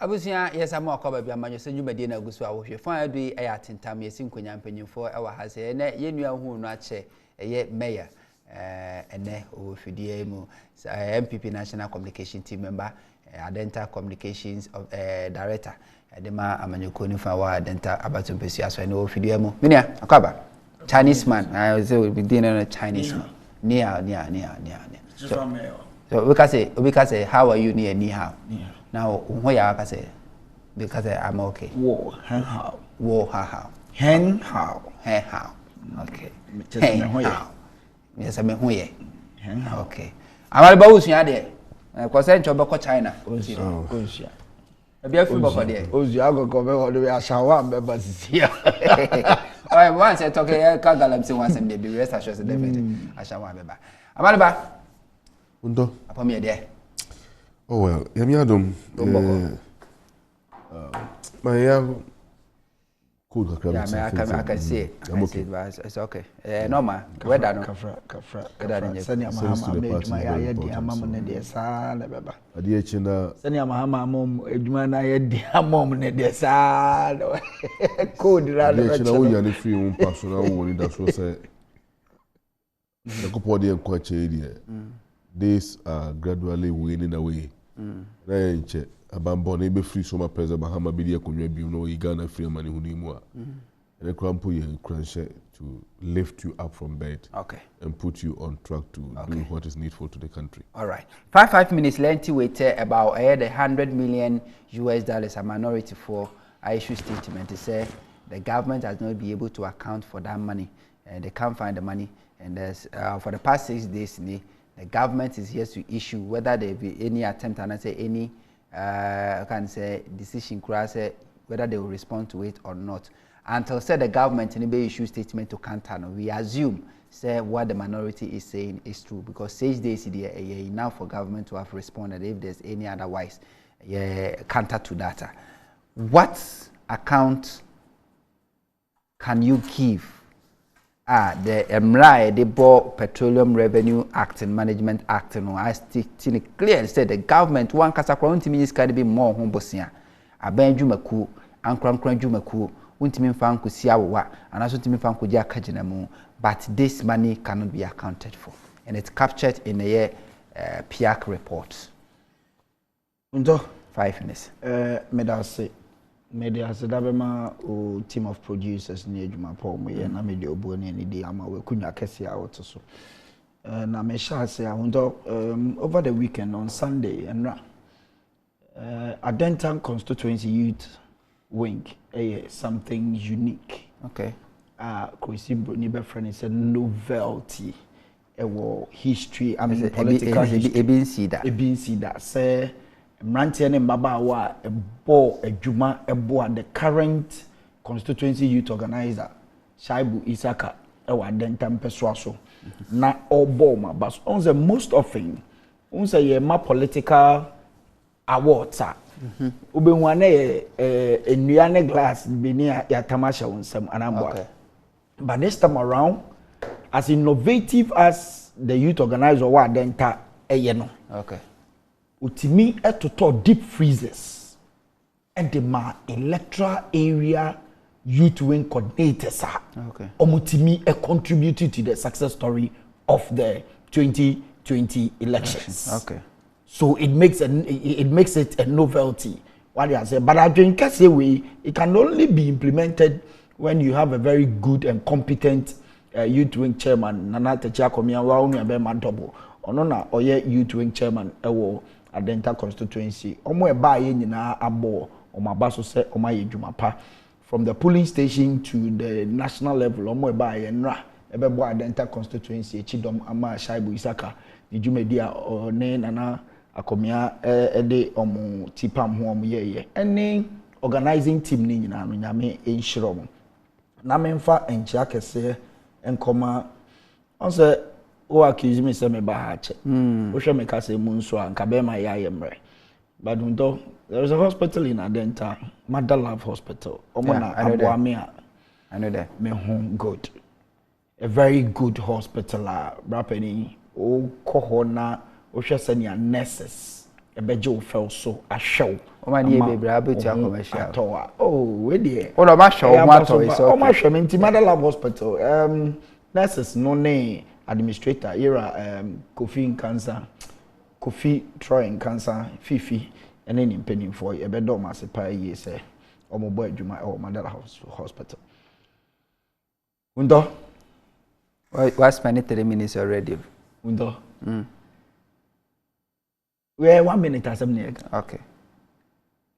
Abusia yes am akoba bia manyo se dwumadi na agusu awohwe fan adu e ya tentam yesi nkonya mpanyimfo e wa ha se ne yenua hu no ache eye mayor ene ofidie mu MPP National Communication Team member Adenta Communications of Director Edema Amanyokoni fa wa Adenta Abato Besu aso ene ofidie mu minia akoba Chinese man I say we be dealing a Chinese man near so we can say how are you near ni how now who ya can say because I'm okay wo hen how hen how okay hen how yes I'm who okay amari ba usua de ko se ncho be ko China usua e bia fu boko de usua agoko be ho de ashawa be basisia oh once I talk ka galam say once dem be rest assured definitely ashawa be ba amari ba Undo. Apa me there? Oh well, yami adom. My cool kakra. Yeah, I can see it. It's okay. Normal. Where da no? Kafra. Sani amahama ejuma ya yedi amamu ne de sa na beba. Adi echi na sani amahama amom ejuma na yedi amom ne de sa. Code ra na. Adi echi na wo ya ne free un paso na wo ni da so say. The couple de enko che here. These are gradually winning away. Right, abambone be free so my president Bahama be there kunwa bi no Ghana free money hunimu a. And the crampo you crunch to lift you up from bed. Okay. And put you on track to do what is needful to the country. All right. 5 minutes lengthy waited about the $100 million a minority for issue statement to say the government has not been able to account for that money and they can't find the money and there's for the past 6 days the government is here to issue whether there be any attempt and I say any can say decision say whether they will respond to it or not. Until say the government in the issue statement to counter, we assume say what the minority is saying is true because 6 days is enough for government to have responded if there's any otherwise counter to data. What account can you give? The MRI, the Petroleum Revenue Act and Management Act, no, I still clear and said the government one kasa kwa untimi niska be more hombosia. Abenju maku, ankranju maku, untimi fan kusia wa, and also untimi fan kudia kajina mu. But this money cannot be accounted for, and it's captured in the PIAC report. Undo 5 minutes. Media said abema o team of producers ni adwuma pa mo ye na media obo ni di ama we kunya kese a woto so na me sha say over the weekend on Sunday and Adenta constituency youth wing something unique. Okay. Koisi ni be friend is a novelty history political history ebin see that say Mrantie ne Mbabaawa ebo adwuma ebo the current constituency youth organizer Shaibu Isaka ewa Adenta mpeswa so na obo ma bas on the most often on say ye ma political awards obehu ana ye enua ne glass beni ya tamasha wonsam anambo but this time around as innovative as the youth organizer wa Adenta no okay utimi etoto deep freezers and the electoral area youth wing coordinators okay omutimi contributed to the success story of the 2020 elections. Okay, so it makes it a novelty what you say, but I think way it can only be implemented when you have a very good and competent youth wing chairman Nana Techakomia wa unu abe madobo ono na oye youth wing chairman ewo Adenta constituency omo e ba ye nyina abo omabaso se omaye dwumapa from the polling station to the national level omo e ba ye nra ebebo Adenta constituency echidom ama Shaibu Isaka ni dwumedi a ne nana akomia de omo tipam ho omo ye any organizing team ni nyina no nyame enhiro mo na memfa enchia kese enkoma on se o accuse me say me ba ha che o hwe me ka say mu nso anka be ma ya yemre but there is a hospital in Adenta, Mother Love Hospital omona aboame I know that me home good a very good hospital brapeni o kohona o hwe senior nurses ebeje fell so ahwew o ma ni be bra betu commercial oh we dey o lo ma hwe o ma to we so o ma hwe me nti Motherlove Hospital nurses no ne administrator era Kofi Cancer Kofi Troy Cancer Fifi ene ni penny for ebedo ma se pa ye se omo boy adwuma e Motherlove Hospital undo we spend 3 minutes already undo we 1 minute asem ne okay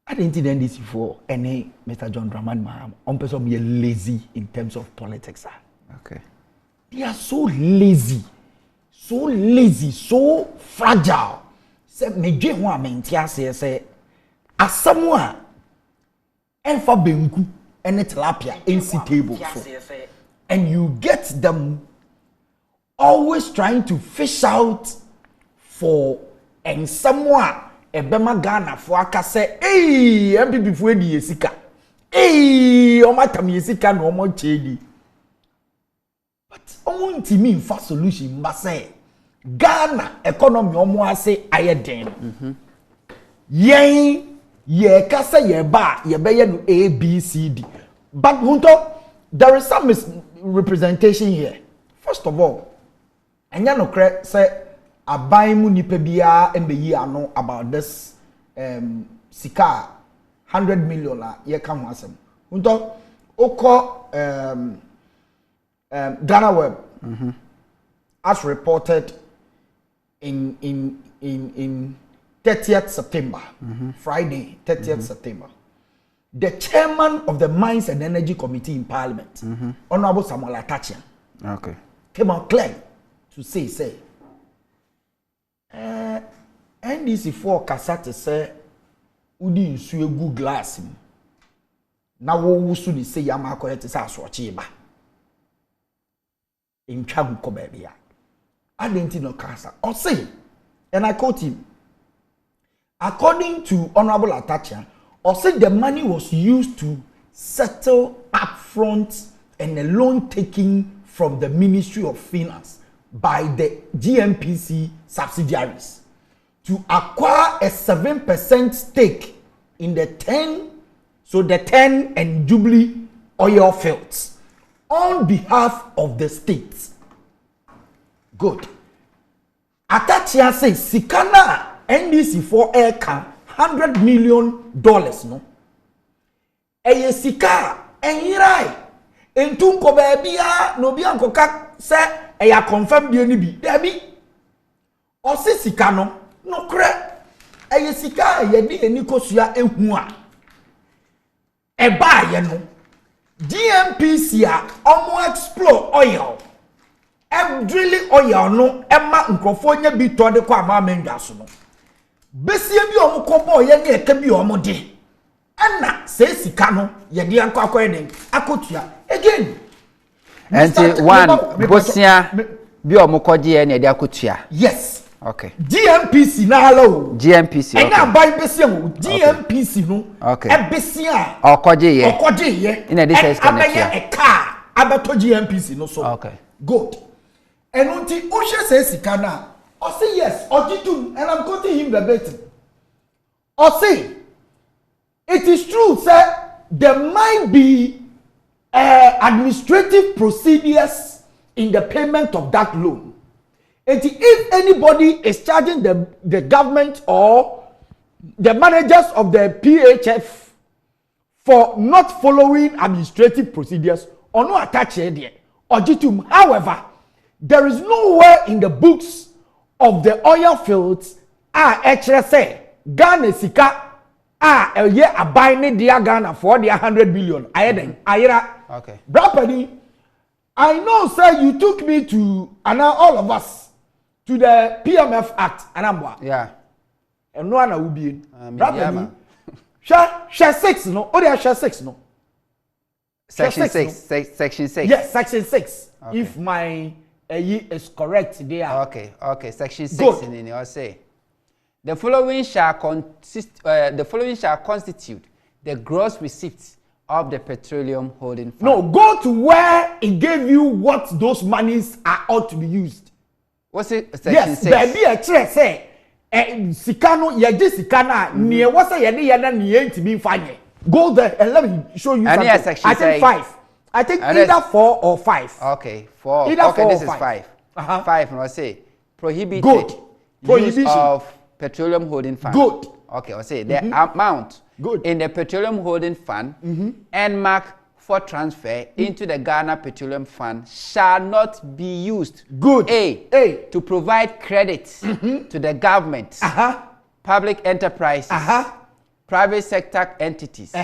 I didn't think this before any Mr. John Dramani Mahama on person be lazy in terms of politics. Okay. They are so lazy, so fragile. Say meje ho amentia say asamoa enfa benku ene tilapia NC table so. And you get them always trying to fish out for and someone ebema Ghana fo aka say MPP fo edi yesika o matam yesika no mo chedi but omo ntimi mfa solution mba say Ghana economy omo ase ayeden yen ye kasa ye ba ye be ye no ABCD but hunto there is some misrepresentation here. First of all enya no kre say aban mu nipa bia embeyi ano about this sika 100 million ye ka ho asem unto oko Ghana Web as reported in 30th September Friday 30th September the chairman of the Mines and Energy Committee in Parliament Honorable Samuel Atachian came out clear to say NDC for kasate say udi nsu egu glass mu na wo wusu ni say ya makoye te say asoche ba entwa nko ba bia adenti no kasa o say and I quote him according to Honorable Atachian or say the money was used to settle upfront and a loan taking from the Ministry of Finance by the GNPC subsidiaries to acquire a 7% stake in the 10 and Jubilee oil fields on behalf of the state. Good. Atachia says Sikana NDC for air can $100 million no. Eye sika enyirai entunko baabia no bi ankoka se eya confirm die ni bi debi osi sika no kre eye sika ye di eni kosua ehu a eba ye no GNPC a omo explore oil drilling oil no ema nkrofo nya bi to de kwa ama menga so no besie bi omo kobo ye na eka bi omo de ana se sika no ye de akwa den akotua again and one bosia bi omo koje na de akotua yes okay GNPC na hello GNPC okay ena buy besia mo GNPC no okay e besia okoje ye in a this is abeya e car abato GNPC no so okay good and until Osha says sika na o say yes ojitum and I'm quoting him verbatim o say it is true sir there might be administrative procedures in the payment of that loan. And if anybody is charging the government or the managers of the PHF for not following administrative procedures or no attach there or jitum, however, there is nowhere in the books of the oil fields actually say Ghana sika a year a buying dear Ghana for the 100 billion. Okay. Brapani, I know, sir, you took me to, and now all of us, to the PMF Act, Anambwa. Yeah. And no one will be in. Brapani, share 6, no? Oh, they share 6, no? Section 6. Section 6. Yes, Section 6. Okay. If my is correct there. Okay. Section 6 in the say. The following shall constitute the gross receipts of the petroleum holding fund. No, go to where it gave you what those monies are ought to be used. What's it? Section yes, 6. Baby, say Sikano, Yaji Sikana, near what's a yana near to be fine. Go there and let me show you. I think 5. I think either 4 or 5. Okay, 4. Either okay, 4 this or is 5. 5. 5, no, I say prohibited. Good. Prohibition use of petroleum holding fund. Good. Okay, I'll say the amount in the petroleum holding fund and mark for transfer into the Ghana Petroleum Fund shall not be used. Good. A. To provide credit to the government, public enterprises, private sector entities,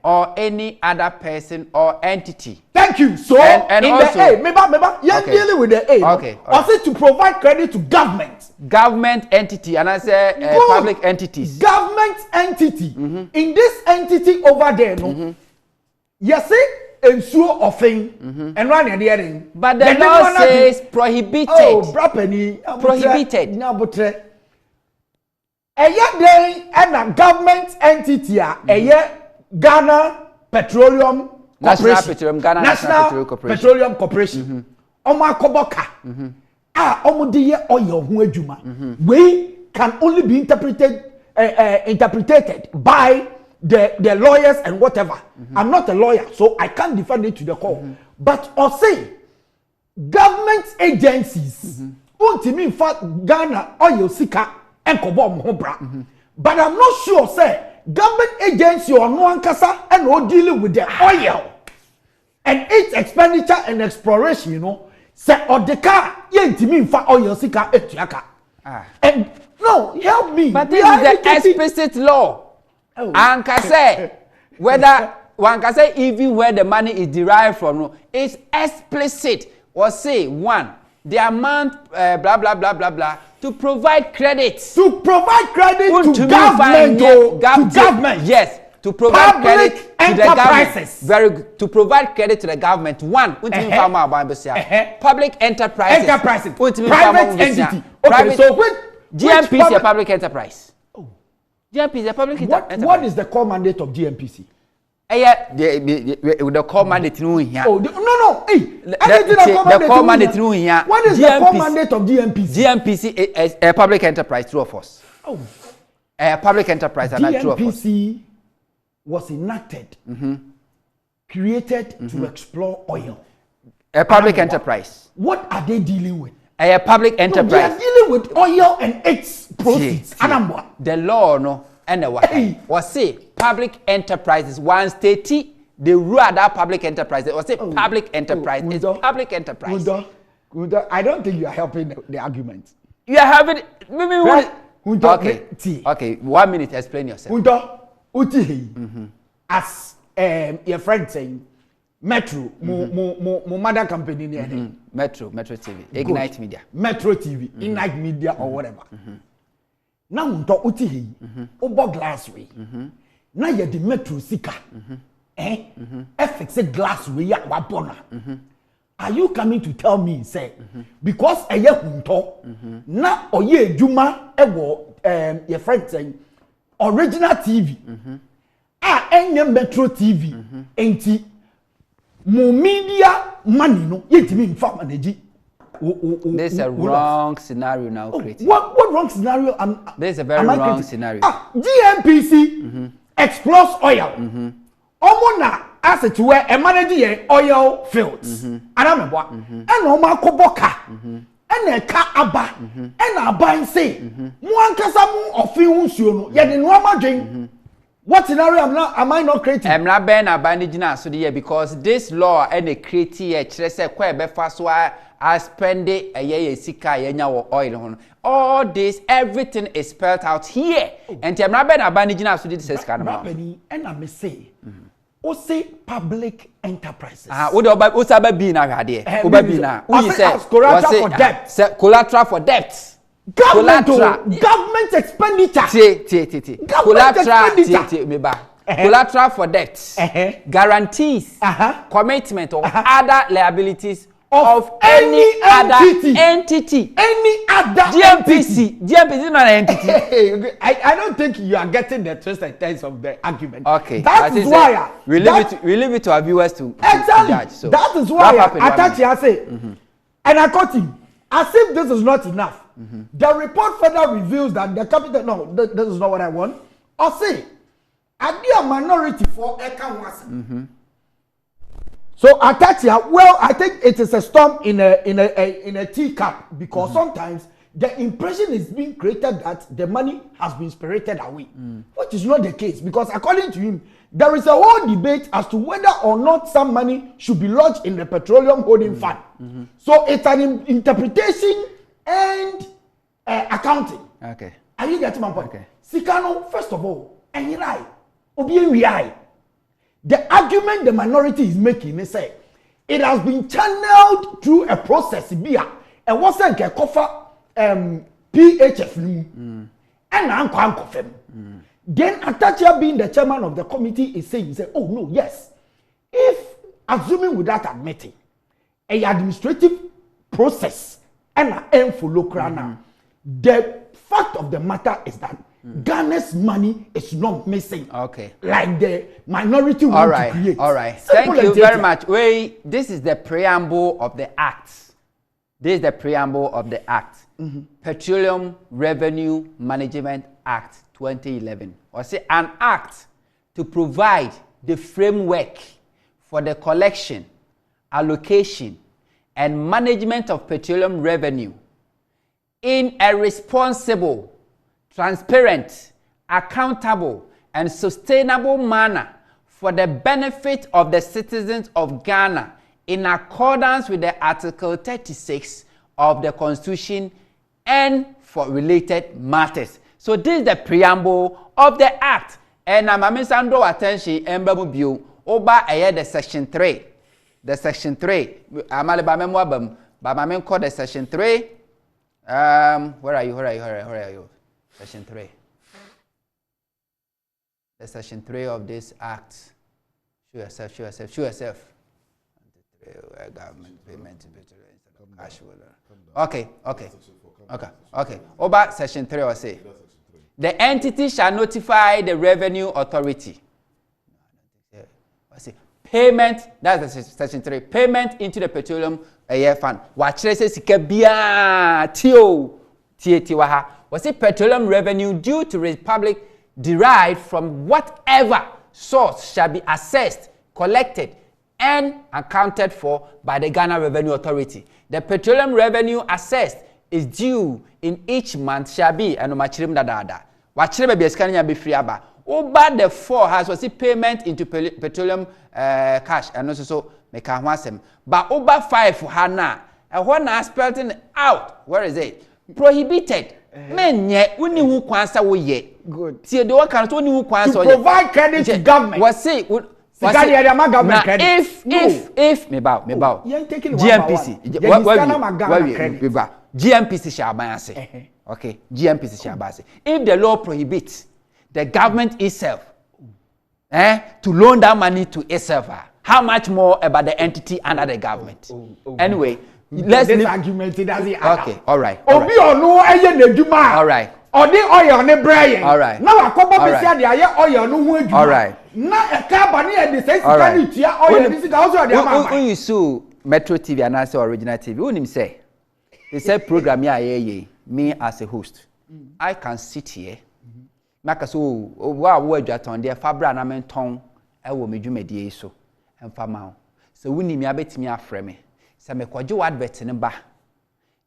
or any other person or entity. Thank you. So and in also, the A, remember, you're dealing with the A. Okay. Also to provide credit to government entity, and I say public entities. Government entity. In this entity over there, no. You see, and so often, and run the other. But the law says prohibited. Oh, property prohibited. Now, but and a government entity, Ghana Petroleum National Corporation. Petroleum, Ghana National Petroleum Corporation. Oma Koboka. Omudiye oil hu adwuma. We can only be interpreted by the lawyers and whatever. I'm not a lawyer, so I can't defend it to the court. But or say government agencies ultimately in fact Ghana oil sika and kobo mohobra. But I'm not sure say government agency or no ankasa and no dealing with the oil and its expenditure and exploration, you know. Say or the car yentimi in fact oil sika etuaka. And no, help me. But this is the explicit law. And can say whether one can say even where the money is derived from, it's explicit. Or say one, the amount blah blah blah blah blah to provide credit. To provide credit to government. To government. Yes. To provide public credit to the government. Very good. To provide credit to the government. One, public enterprises. Private entity. Okay, so which GMP is a public enterprise. GMP is a public enterprise. What is the core mandate of GMPC? The core mandate no here. Oh, no. The core mandate no here. What is the core mandate of GMPC? GMPC is a public enterprise, true of us. Oh. A public enterprise and not true of us. GMPC was enacted, created to explore oil. A public enterprise. What are they dealing with? A public enterprise. No, they are dealing with oil and its proceeds. The law no and the what was say public enterprises one state the rule that public enterprise was say public enterprise is public enterprise. I don't think you are helping the argument. You are having maybe right? Okay, 1 minute, explain yourself. As your friend saying Metro, mo mother company near Metro TV, Ignite Media. Metro TV, Ignite Media or whatever. Now unto uti he, obo glass way. Now you the Metro sika. FX glass way ya wabona. Are you coming to tell me say because a year unto na oye juma ewo your friend saying original TV. Enye Metro TV enti mo media money no yetimi mfa manage. There's a wrong scenario now created. What wrong scenario? There's a very wrong scenario. GMPC explores oil. Omona asset where a manage oil fields. Anamebwa. And oma koboka. And a ka aba. And a buying say. Muankasa mu ofi unsuo no. Ye de no amadwen. What scenario am I not creating? I'm not being abandoned so the because this law and the creative say quite be fast so I spend it a year sika yenya oil. All this everything is spelled out here. And I'm not being abandoned so this is kind of and I may say o say public enterprises. What about be na hade? Obabi na. Who say collateral for debt. Collateral for debt. Government expenditure. Collateral for debt. Guarantees. Commitment or other liabilities of any other entity. Any other GMPC. GMPC is not an entity. I don't think you are getting the twist and turns of the argument. Okay. That is why we leave it to our viewers to judge. So that is why I say, and I caught him. As if this is not enough. The report further reveals that the capital, no, this is not what I want. Or say, are there a minority for Eka? So Atatia, well, I think it is a storm in a teacup because sometimes the impression is being created that the money has been spirited away, which is not the case because according to him, there is a whole debate as to whether or not some money should be lodged in the Petroleum Holding Fund. So it's an interpretation and accounting. Okay. Are you getting my point? Okay. Sikano, first of all, and you're right. The argument the minority is making is say it has been channeled through a process and wasn't a cover PHF and then Atacha being the chairman of the committee is saying, oh no, yes, if assuming without admitting a administrative process and an follow the fact of the matter is that Ghana's money is not missing. Okay. Like the minority want to create. All right. Simple. Thank you very much. This is the preamble of the Act. This is the preamble of the Act. Petroleum Revenue Management Act 2011. Or say an act to provide the framework for the collection, allocation, and management of petroleum revenue in a responsible, transparent, accountable, and sustainable manner for the benefit of the citizens of Ghana in accordance with the Article 36 of the Constitution and for related matters. So this is the preamble of the Act. And I'm Sando attention and Babu Oba the Section 3. The Section 3. I'm call the Section 3. Where are you? Section 3. The Section 3 of this Act. Show yourself. Government payment cash. Okay. Over Section 3 or say. The entity shall notify the Revenue Authority. Payment, that's Section 3. Payment into the Petroleum Fund. Watch this, was it petroleum revenue due to Republic derived from whatever source shall be assessed, collected, and accounted for by the Ghana Revenue Authority. The petroleum revenue assessed is due in each month shall be and machirim dada. Wachire be eskanya be free aba. Over the 4 has was it payment into petroleum cash and also so make a wasem. But over 5 hana and one are spelling out. Where is it? Prohibited. Men ye uni who kwansa wo ye. Good. See the work can only who kwansa to provide credit to government. Was it if me bow GMPC GMPC shall buy say. Okay, GMPC shall buy say. If the law prohibits the government itself to loan that money to itself, how much more about the entity under the government? Anyway, let's this argument doesn't add okay, all right. All right. Or the oil ne Brian. All right. Now I come up and say oil no. All right. Now a company and the say oil this is also the amount. When you sue Metro TV and also Original TV, who him say? They say program here, me as a host. I can sit here. Maka so wa adwaton there fabra na menton e wo medwumedie so emfa ma so wuni mi abetimi afre me se me kwaje advert ne ba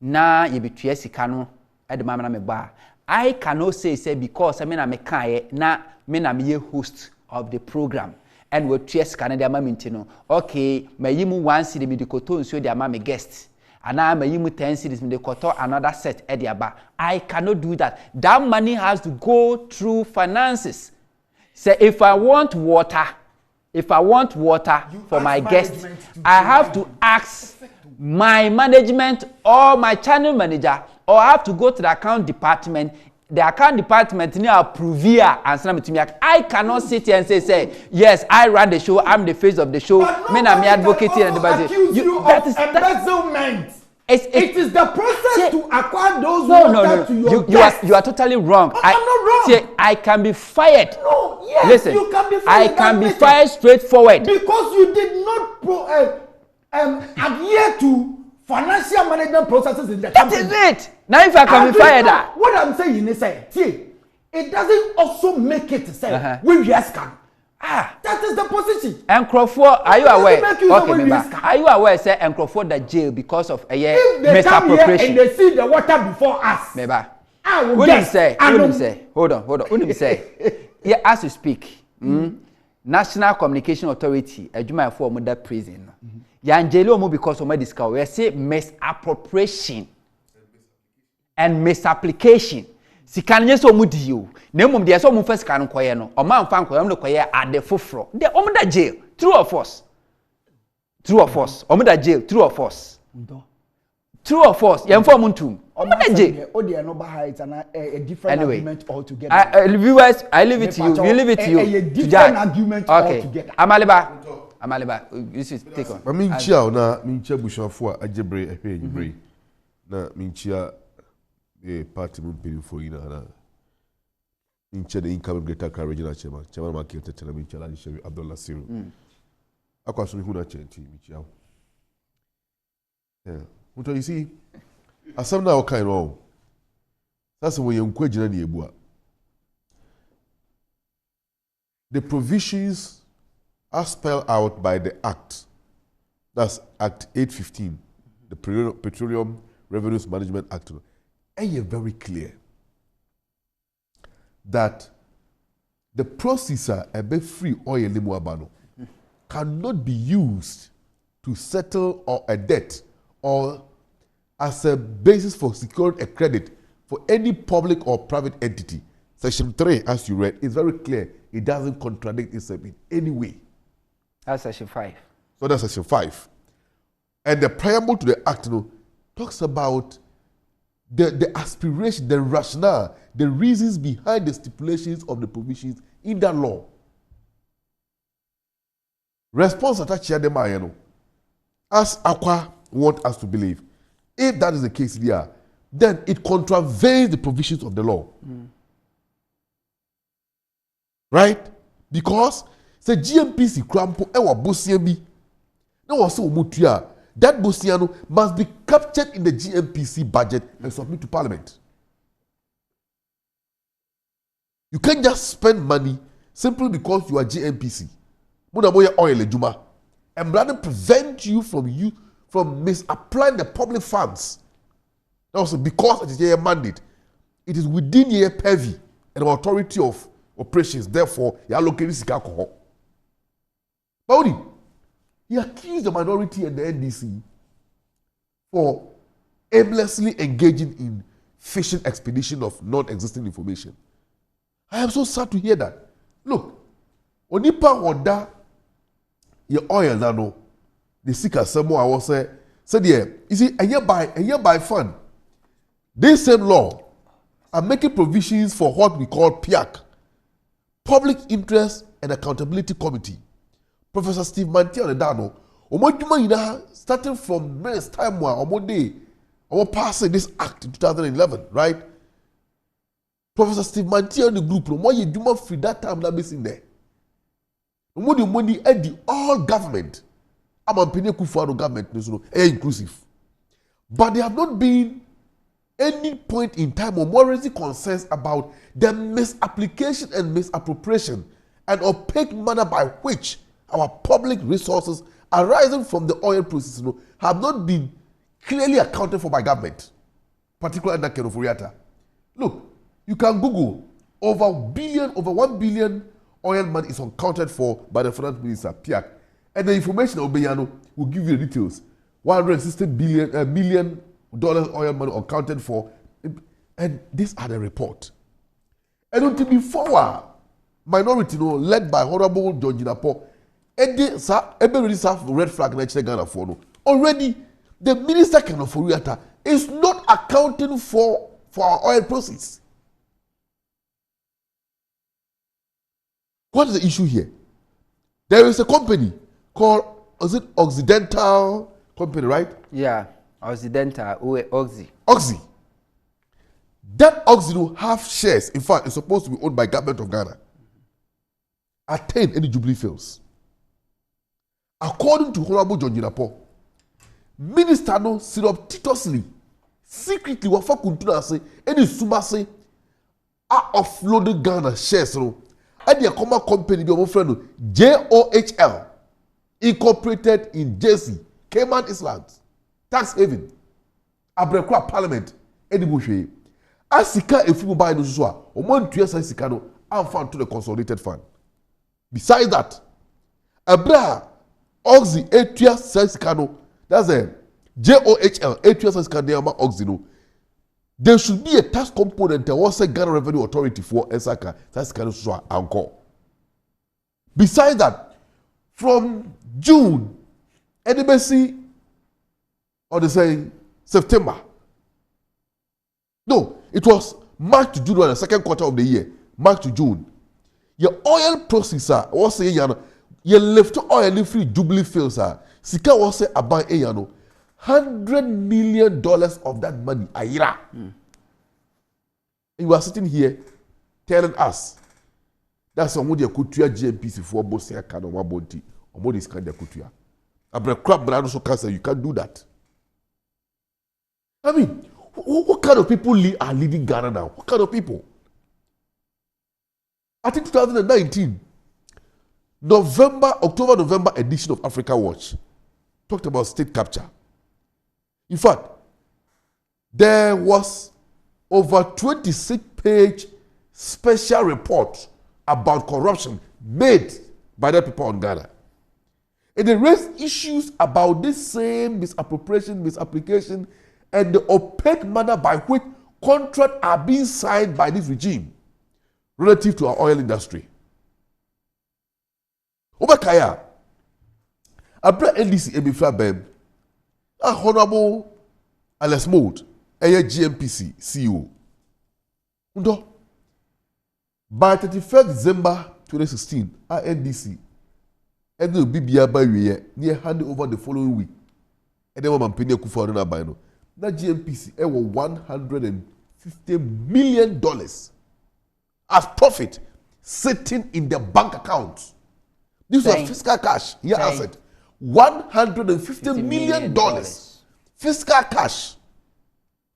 na ye betua sika no e de mama na me ba I cannot say because me na me kan na me na me host of the program and we tua sika na de ama minti no okay mayimu 1 cedi me dikoto nso de ama me guest ana mayimu 10 cedis me dekoto another set e de aba. I cannot do that. That money has to go through finances. So if I want water for my guests, I have to ask my management or my channel manager, or I have to go to the account department. The account department need approve here and send it to me. I cannot sit here and say yes, I run the show, I'm the face of the show. Me advocate and that is embezzlement. It is the process to acquire those water to your guests. You are totally wrong. I'm not wrong. I can be fired. No, yes, listen, you can be fired. I can be fired straightforward. Because you did not adhere to financial management processes in the That company. is it. Now if I can be fired, What I'm saying is, see, it doesn't also make it say when you ask. That is the position. And Crawford, are you aware? Okay, remember, are you aware? Say, and Crawford the jail because of a misappropriation. And they see the water before us. Maybe. I will Wouldn't say. Hold on. Wouldn't say. Yeah, as you speak, National Communication Authority, a Juma for murder prison. Yanjelo because of medical. We say misappropriation and misapplication. Sikanye so mudi you. Nemum de so mu first kan koye no. O man fan koye no koye ade foforo. De o da jail. True or false? True or false? O da jail. True or false? True or false? Yem for muntum. O da jail. O de no ba height and a different argument altogether. Viewers, I leave it to you. We leave it to you. A different argument altogether. Amaliba, you should take on. I mean, chia na mincha bushafo ajebre ehwe ebre. Na mincha party mun for you na mincha the income greater regional chairman market tell mincha la shebi Abdullah Siru. Akwaso mi hu na chenti mincha. You see, asam na o kan ro. That's when you kwagina na ebua. The provisions are spelled out by the Act. That's Act 815, the Petroleum Revenues Management Act. And you're very clear that the processor a free oil limuabano cannot be used to settle or a debt or as a basis for securing a credit for any public or private entity. Section 3, as you read, is very clear. It doesn't contradict itself in any way. That's section 5. So that's section 5. And the preamble to the act talks about the aspiration, the rationale, the reasons behind the stipulations of the provisions in that law. Response attached to the as Aqua want us to believe, if that is the case there, then it contravenes the provisions of the law. Right? Because the GMPC crampo ewa bosia bi na wose omutua that bosia no must be captured in the GMPC budget and submit to parliament. You can't just spend money simply because you are GMPC. Muna moya oil ejuma and rather prevent you from misapplying the public funds. Also because it is your mandate, it is within your purview and authority of operations. Therefore, you allocate this alcohol. Bowdy, he accused the minority and the NDC for aimlessly engaging in fishing expedition of non-existing information. I am so sad to hear that. Look, onipa oda ye oil nano, the seeker someone I was said here, you see, a year by fund. This same law are making provisions for what we call PIAC, Public Interest and Accountability Committee. Professor Steve Mantia on the Dano, starting from next time one day, passing this act in 2011, right? Professor Steve Mantia on the group, you do not free that time that missing there. The money at the all government, I'm a penny for government, inclusive. But there have not been any point in time or more raising concerns about the misapplication and misappropriation and opaque manner by which our public resources arising from the oil process have not been clearly accounted for by government, particularly under Ken Ofori-Atta. Look, you can Google over 1 billion oil money is accounted for by the finance minister, PIAC, and the information of Obeyano will give you the details. $160 million oil money accounted for, and these are the report. And to be forward, minority led by Honorable John Jinapo, everybody serve red flag in Ghana for already the minister Ken Ofori-Atta is not accounting for our oil process. What is the issue here? There is a company called, is it Occidental Company, right? Yeah, Occidental, Oxy. Oxy. That Oxy will have shares. In fact, it's supposed to be owned by government of Ghana. Attain any Jubilee fails. According to Honorable John Jinapo, minister no surreptitiously secretly wafa kuntuna ase any suma ase a offload Ghana shares no and the common company be omo friend no JOHL incorporated in Jersey, Cayman Islands, tax haven, Abrekwa Parliament, any bushwe. As sika efimu buy no so a, omo ntua sa sika no amfa to the consolidated fund. Besides that, Abra Oxy etua sa sika no, that's a JOHL etua sa sika dey ama Oxy no. There should be a tax component that was a Ghana Revenue Authority for Esaka, that's kind of so anchor. Besides that, from June, NBC, or they say September. No, it was March to June, the second quarter of the year, March to June. Your oil processor was saying, you left oil free Jubilee fields, Sika was say about $100 million of that money a year. You are sitting here telling us that's somebody could tuya GMPC for both say can or bonti or more this kind of kutuya. Abre crab brand also cancer, you can't do that. I mean, what kind of people are living Ghana now? What kind of people? I think 2019, October-November edition of Africa Watch talked about state capture. In fact, there was over 26-page special report about corruption made by the people in Ghana. And they raised issues about this same misapplication, and the opaque manner by which contracts are being signed by this regime relative to our oil industry. Obakaya, Abra NDC Ebifra Bem, a Honorable Alex Mold, a GMPC CEO. Undo, by 31st December 2016, our NDC, and the BBA by near handed over the following week. And then one penny kufa na buy no. Na GMPC $150 million as profit sitting in the bank account. This was fiscal cash. Here I said $150 million fiscal cash,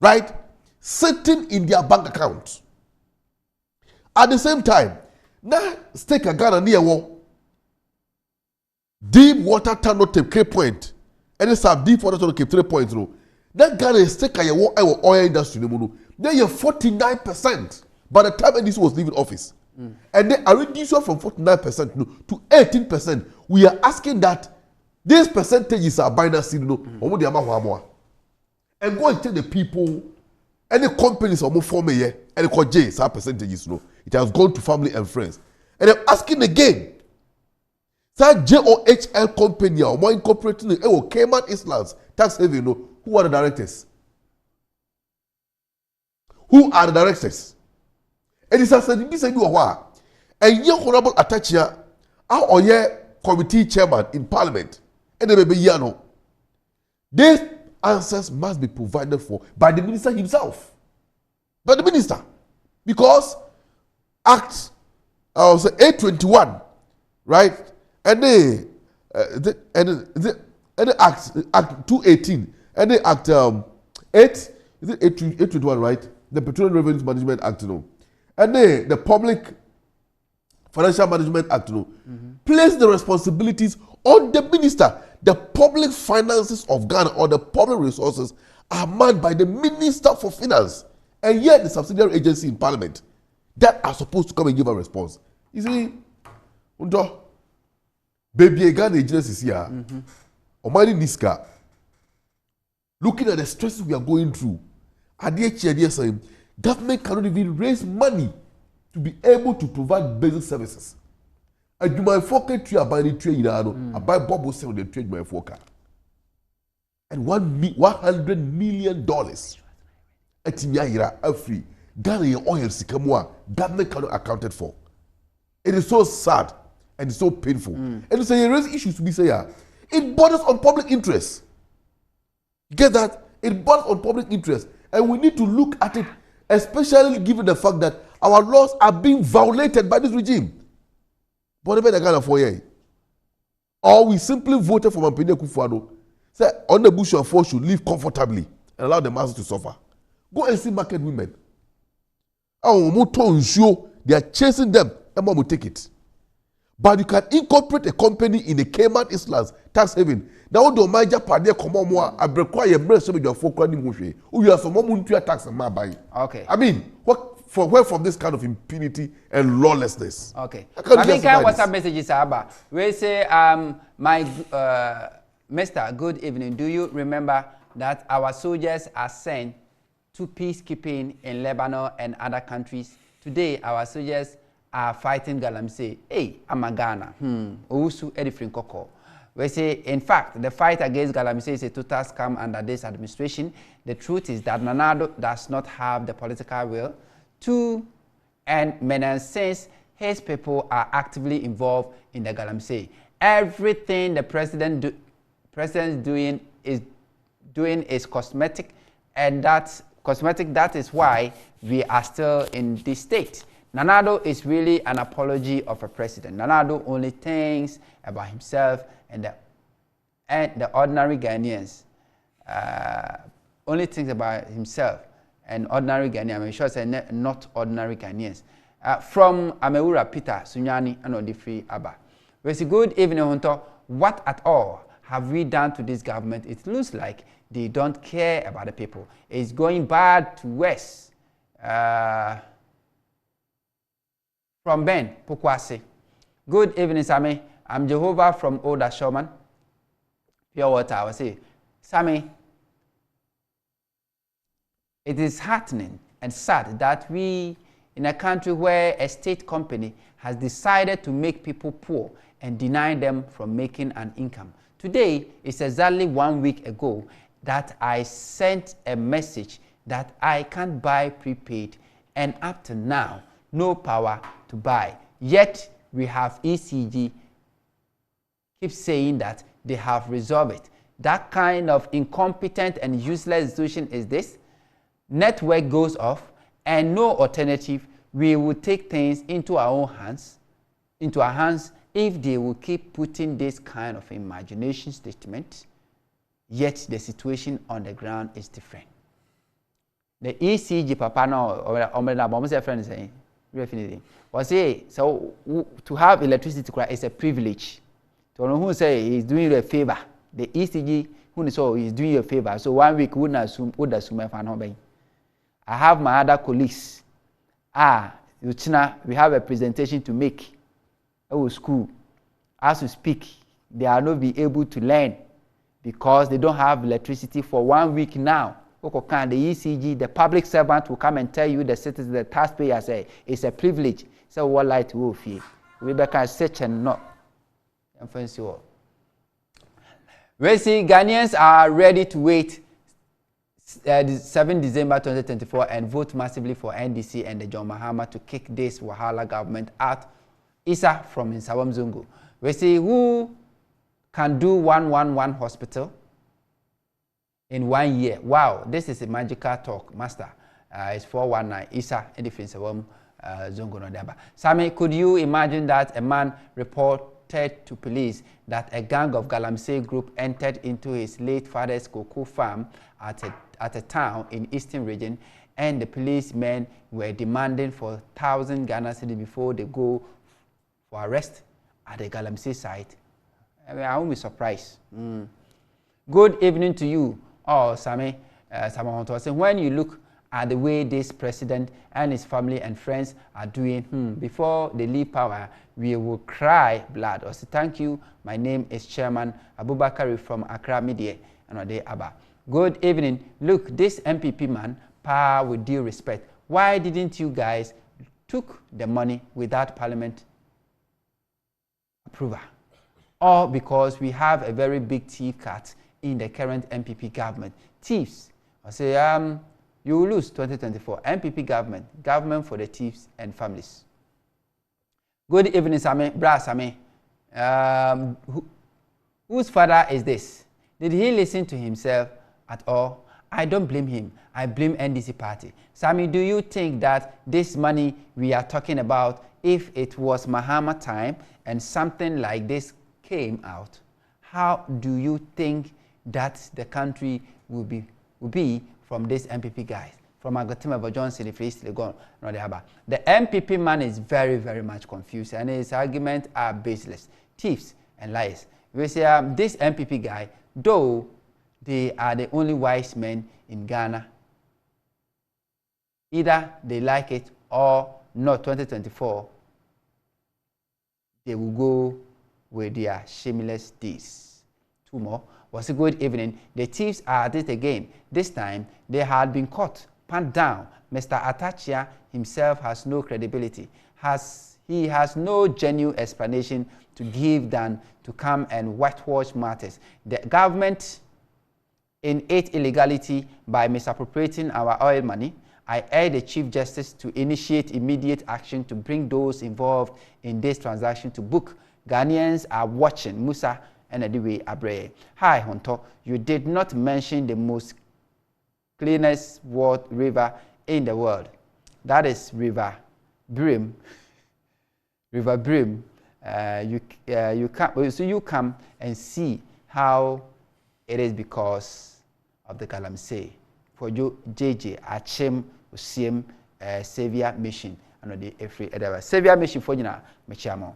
right? Sitting in their bank account. At the same time, now stake a Ghana near war. Deep water tunnel tape Cape Point. And it's a deep water tunnel Cape 3 points. That Ghana is stake a oil industry. Then you're 49% by the time NDC was leaving office. And then I reduced from 49% to 18%. We are asking that these percentages are binary, and go and tell the people, any companies are more forming here, and call J, some percentages, it has gone to family and friends. And I'm asking again, that JOHL company or more incorporating Cayman Islands tax haven, who are the directors? Who are the directors? And it's said this you are a young honorable attachia or committee chairman in parliament and the baby yano. These answers must be provided for by the minister himself. By the minister. Because Act 821, right? And the Act 218 and the Act 821, right? The Petroleum Revenues Management Act, and the Public Financial Management Act, place the responsibilities on the minister. The public finances of Ghana or the public resources are manned by the Minister for Finance, and yet the subsidiary agency in Parliament that are supposed to come and give a response. You see, baby Ghana agency is here. Omani Niska, looking at the stresses we are going through, government cannot even raise money to be able to provide basic services. And you might focus to buy the trade, I buy bubble sell the trade my focus. And $100 million at Timia free. Ghana oil sikamwa government cannot accounted for. It is so sad and it's so painful. And it's a raise issues to be say it borders on public interest. Get that? It borders on public interest. And we need to look at it, especially given the fact that our laws are being violated by this regime. But the Ghana for or we simply voted for Mampene Kufuado. Say, on the bush of force should live comfortably and allow the masses to suffer. Go and see market women. They are chasing them, and mom will take it. But you can incorporate a company in the Cayman Islands, tax haven. Now, the major party come on more. I require breast of your folk running mushy. We are some more to tax and my buy. Okay. I mean, where from this kind of impunity and lawlessness? Okay. I think WhatsApp messages are about. We say, Mr. Good evening. Do you remember that our soldiers are sent to peacekeeping in Lebanon and other countries? Today, our soldiers are fighting Galamsey. Hey, Amagana. Ousu Edifrin Koko. We say, in fact, the fight against Galamsey is a total scam under this administration. The truth is that Nanado does not have the political will to end menace since his people are actively involved in the Galamsey. Everything the president is doing is cosmetic, and that's cosmetic. That is why we are still in this state. Nanado is really an apology of a president. Nanado only thinks about himself and the ordinary Ghanaians. Only thinks about himself and ordinary Ghanaians. I'm sure say not ordinary Ghanaians. From Amewura Peter Sunyani and Odifri Abba. We say, good evening, Hunter. What at all have we done to this government? It looks like they don't care about the people. It's going bad to worse. From Ben Pokwase. Good evening, Sammy. I'm Jehovah from Old Ashoman. Pure water, I will say. Sammy, it is heartening and sad that we, in a country where a state company has decided to make people poor and deny them from making an income. Today is exactly 1 week ago that I sent a message that I can't buy prepaid, and up to now, no power to buy. Yet we have ECG keep saying that they have resolved it. That kind of incompetent and useless institution is this. Network goes off and no alternative. We will take things into our own hands, if they will keep putting this kind of imagination statement, yet the situation on the ground is different. The ECG papa no friend saying was say so to have electricity is a privilege. To know who say he's doing you a favor. The ECG who so is doing you a favor. So 1 week would assume if I know. I have my other colleagues. We have a presentation to make. School. As we speak, they are not be able to learn because they don't have electricity for 1 week now. The ECG, the public servant will come and tell you, the citizens, the taxpayer say it's a privilege. So what light will feel? We can search and not. We see Ghanaians are ready to wait 7 December 2024 and vote massively for NDC and the John Mahama to kick this Wahala government out. Isa from Nsawam Zungu. We see who can do 111 hospital in 1 year. Wow, this is a magical talk, master. It's 419 Isa in the Nsawam Zungu no deba. Sammy, could you imagine that a man reported to police that a gang of Galamsey group entered into his late father's cocoa farm at a town in Eastern region, and the policemen were demanding for 1,000 Ghana cedis before they go for arrest at the Galamsey site? I won't be surprised. Good evening to you. Sammy, when you look at the way this president and his family and friends are doing, before they leave power, we will cry blood. Also, thank you. My name is Chairman Abubakari from Accra Media. Good evening. Look, this MPP man, with due respect, why didn't you guys took the money without Parliament approval? Or because we have a very big thief cut in the current MPP government. Thieves. I say, you will lose 2024. MPP government for the thieves and families. Good evening, Sami. Bra Sami. Whose father is this? Did he listen to himself at all? I don't blame him. I blame NDC party. Sami, do you think that this money we are talking about, if it was Mahama time and something like this came out, how do you think that the country will be from this MPP guys. From Agotima Johnson, if he's still gone, no, they have. The MPP man is very, very much confused, and his arguments are baseless, thieves and liars. We say this MPP guy, though they are the only wise men in Ghana, either they like it or not. 2024, they will go with their shameless deeds. Two more. Was a good evening. The thieves are at it again. This time they had been caught, panned down. Mr. Atachia himself has no credibility. He has no genuine explanation to give than to come and whitewash matters. The government in its illegality by misappropriating our oil money. I urge the Chief Justice to initiate immediate action to bring those involved in this transaction to book. Ghanaians are watching. Musa and Ediwe Abre. Hi, Honto. You did not mention the most cleanest river in the world. That is River Brim. River Brim. You come and see how it is because of the Galamsey. For you, JJ, Achim, Usiem, Savior Mission, and the Savior Mission for you now, Michamo.